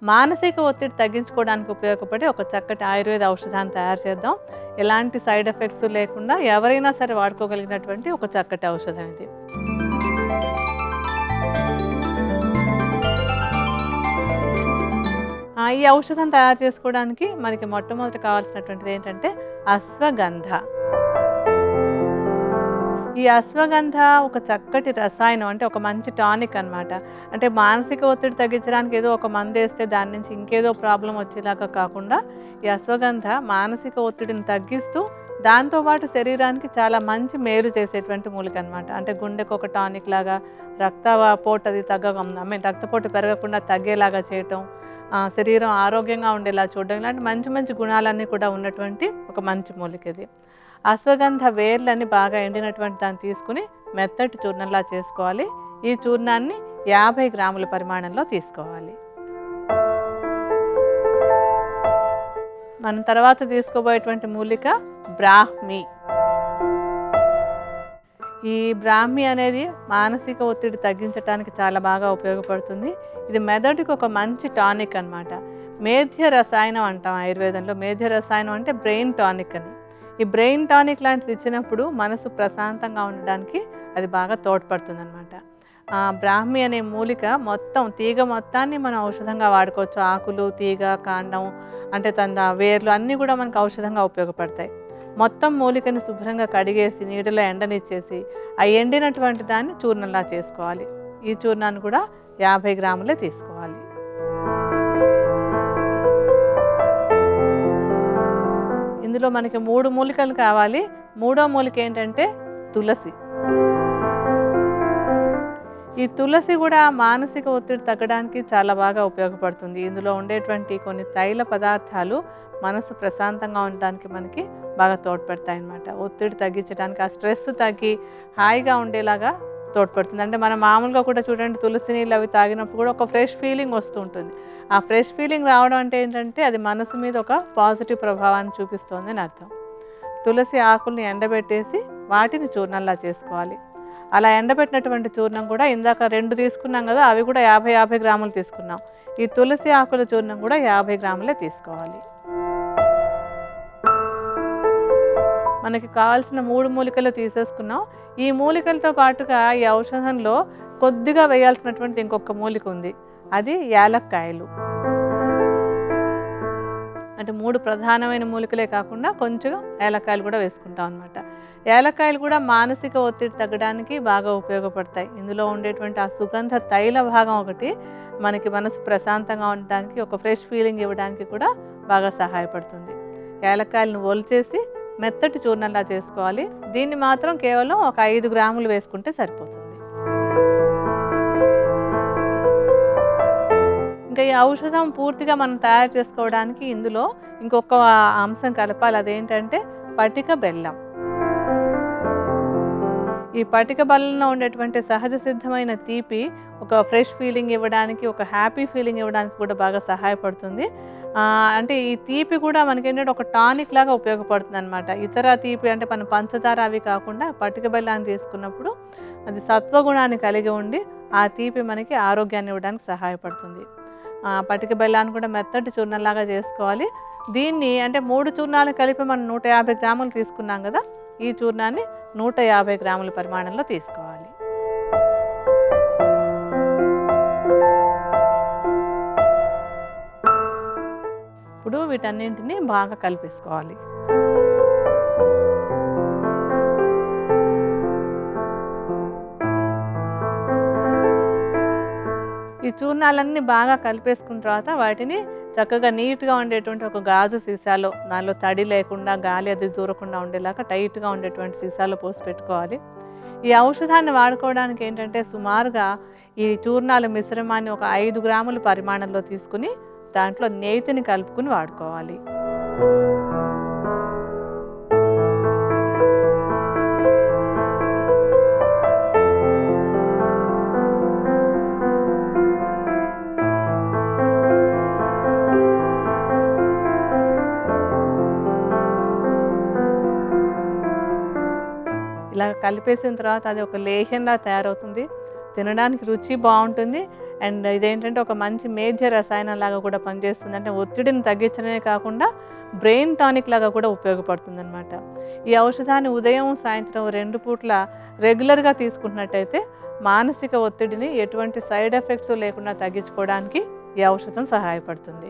మానసిక ఒత్తిడి తగ్గించుకోవడానికి ఉపయోగపడే ఒక చక్కటి ఆయుర్వేద ఔషధాన్ని తయారు చేద్దాం. ఎలాంటి సైడ్ ఎఫెక్ట్స్ లేకుండా ఎవరైనా సరే వాడుకోగలిగినటువంటి ఒక చక్కటి ఔషధం ఇది. ఈ ఔషధం తయారు చేసుకోవడానికి మనకి మొట్టమొదటి కావాల్సినటువంటిది ఏంటంటే అశ్వగంధ. ఈ అశ్వగంధ ఒక చక్కటి రసాయనం, అంటే ఒక మంచి టానిక్ అన్నమాట. అంటే మానసిక ఒత్తిడి తగ్గించడానికి ఏదో ఒక మందు వేస్తే దాని నుంచి ఇంకేదో ప్రాబ్లం వచ్చేలాగా కాకుండా ఈ అశ్వగంధ మానసిక ఒత్తిడిని తగ్గిస్తూ దాంతోపాటు శరీరానికి చాలా మంచి మేలు చేసేటువంటి మూలిక అనమాట. అంటే గుండెకు ఒక టానిక్ లాగా, రక్తపోటు అది రక్తపోటు పెరగకుండా తగ్గేలాగా చేయటం, శరీరం ఆరోగ్యంగా ఉండేలా చూడడం, ఇలాంటి మంచి మంచి గుణాలన్నీ కూడా ఉన్నటువంటి ఒక మంచి మూలిక ఇది. అశ్వగంధ వేర్లని బాగా ఎండినటువంటి దాన్ని తీసుకుని మెత్తటి చూర్ణంలా చేసుకోవాలి. ఈ చూర్ణాన్ని 50 గ్రాముల పరిమాణంలో తీసుకోవాలి. మనం తర్వాత తీసుకోబోయేటువంటి మూలిక బ్రాహ్మి. ఈ బ్రాహ్మి అనేది మానసిక ఒత్తిడి తగ్గించడానికి చాలా బాగా ఉపయోగపడుతుంది. ఇది మెదడుకి ఒక మంచి టానిక్ అన్నమాట. మేధ్య రసాయనం అంటాం ఆయుర్వేదంలో. మేధ్య రసాయనం అంటే బ్రెయిన్ టానిక్ అని. ఈ బ్రెయిన్ టానిక్ లాంటిది ఇచ్చినప్పుడు మనసు ప్రశాంతంగా ఉండడానికి అది బాగా తోడ్పడుతుంది అనమాట. బ్రాహ్మి అనే మూలిక మొత్తం తీగ మొత్తాన్ని మనం ఔషధంగా వాడుకోవచ్చు. ఆకులు, తీగ, కాండం, అంటే వేర్లు అన్నీ కూడా మనకు ఔషధంగా ఉపయోగపడతాయి. మొత్తం మూలికని శుభ్రంగా కడిగేసి నీడలో ఎండనిచ్చేసి ఆ ఎండినటువంటి దాన్ని చూర్ణంలా చేసుకోవాలి. ఈ చూర్ణాన్ని కూడా 50 గ్రాములే తీసుకోవాలి. ఇందులో మనకి 3 మూలికలు కావాలి. మూడో మూలిక ఏంటంటే తులసి. ఈ తులసి కూడా మానసిక ఒత్తిడి తగ్గడానికి చాలా బాగా ఉపయోగపడుతుంది. ఇందులో ఉండేటువంటి కొన్ని తైల పదార్థాలు మనసు ప్రశాంతంగా ఉండడానికి మనకి బాగా తోడ్పడతాయి అన్నమాట. ఒత్తిడి తగ్గించడానికి, ఆ స్ట్రెస్ తగ్గి హాయిగా ఉండేలాగా తోడ్పడుతుంది. అంటే మనం మామూలుగా కూడా చూడండి, తులసి నీళ్ళు అవి తాగినప్పుడు కూడా ఒక ఫ్రెష్ ఫీలింగ్ వస్తూ ఉంటుంది. ఆ ఫ్రెష్ ఫీలింగ్ రావడం అంటే ఏంటంటే అది మనసు మీద ఒక పాజిటివ్ ప్రభావాన్ని చూపిస్తుంది అని అర్థం. తులసి ఆకుల్ని ఎండబెట్టేసి వాటిని చూర్ణంలా చేసుకోవాలి. అలా ఎండబెట్టినటువంటి చూర్ణం కూడా ఇందాక 2 తీసుకున్నాం కదా, అవి కూడా 50 గ్రాములు తీసుకున్నాం. ఈ తులసి ఆకుల చూర్ణం కూడా 50 గ్రాములే తీసుకోవాలి. మనకి కావాల్సిన 3 మూలికలు తీసేసుకున్నాం. ఈ మూలికలతో పాటుగా ఈ ఔషధంలో కొద్దిగా వేయాల్సినటువంటి ఇంకొక మూలిక ఉంది. అది యాలక్కాయలు. అంటే 3 ప్రధానమైన మూలికలే కాకుండా కొంచెం యాలక్కాయలు కూడా వేసుకుంటాం అనమాట. యాలక్కాయలు కూడా మానసిక ఒత్తిడి తగ్గడానికి బాగా ఉపయోగపడతాయి. ఇందులో ఉండేటువంటి ఆ సుగంధ తైల భాగం ఒకటి మనకి మనసు ప్రశాంతంగా ఉండడానికి, ఒక ఫ్రెష్ ఫీలింగ్ ఇవ్వడానికి కూడా బాగా సహాయపడుతుంది. యాలక్కాయలను ఒలిచేసి మెత్తటి చూర్ణంలా చేసుకోవాలి. దీన్ని మాత్రం కేవలం ఒక 5 గ్రాములు వేసుకుంటే సరిపోతుంది. ఇంకా ఈ ఔషధం పూర్తిగా మనం తయారు చేసుకోవడానికి ఇందులో ఇంకొక అంశం కలపాలి. అదేంటంటే పటిక బెల్లం. ఈ పటిక బెల్లంలో ఉండేటువంటి సహజ సిద్ధమైన తీపి ఒక ఫ్రెష్ ఫీలింగ్ ఇవ్వడానికి, ఒక హ్యాపీ ఫీలింగ్ ఇవ్వడానికి కూడా బాగా సహాయపడుతుంది. అంటే ఈ తీపి కూడా మనకేంటంటే ఒక టానిక్ లాగా ఉపయోగపడుతుంది అనమాట. ఇతర తీపి అంటే మనం పంచదార అవి కాకుండా పటిక బెల్లాన్ని తీసుకున్నప్పుడు అది సత్వగుణాన్ని కలిగి ఉండి ఆ తీపి మనకి ఆరోగ్యాన్ని ఇవ్వడానికి సహాయపడుతుంది. పటిక బెల్లాన్ని కూడా మెత్తటి చూర్ణంలాగా చేసుకోవాలి. దీన్ని అంటే 3 చూర్ణాలు కలిపి మనం 150 గ్రాములు తీసుకున్నాం కదా, ఈ చూర్ణాన్ని 150 గ్రాముల పరిమాణంలో తీసుకోవాలి. ఇప్పుడు వీటన్నింటినీ బాగా కలిపేసుకోవాలి. ఈ చూర్ణాలన్నీ బాగా కలిపేసుకున్న తర్వాత వాటిని చక్కగా నీట్గా ఉండేటువంటి ఒక గాజు సీసాలో, దానిలో తడి లేకుండా గాలి అది దూరకుండా ఉండేలాగా టైట్గా ఉండేటువంటి సీసాలో పోసి పెట్టుకోవాలి. ఈ ఔషధాన్ని వాడుకోవడానికి ఏంటంటే సుమారుగా ఈ చూర్ణాల మిశ్రమాన్ని ఒక 5 గ్రాముల పరిమాణంలో తీసుకుని దాంట్లో నేతిని కలుపుకుని వాడుకోవాలి. ఇలా కలిపేసిన తర్వాత అది ఒక లేహ్యంలా తయారవుతుంది. తినడానికి రుచి బాగుంటుంది. అండ్ ఇదేంటంటే ఒక మంచి మేజర్ రసాయనం లాగా కూడా పనిచేస్తుంది. అంటే ఒత్తిడిని తగ్గించడమే కాకుండా బ్రెయిన్ టానిక్ లాగా కూడా ఉపయోగపడుతుందన్నమాట. ఈ ఔషధాన్ని ఉదయం, సాయంత్రం 2 పూట్ల రెగ్యులర్‌గా తీసుకుంటున్నట్టయితే మానసిక ఒత్తిడిని ఎటువంటి సైడ్ ఎఫెక్ట్స్ లేకుండా తగ్గించుకోవడానికి ఈ ఔషధం సహాయపడుతుంది.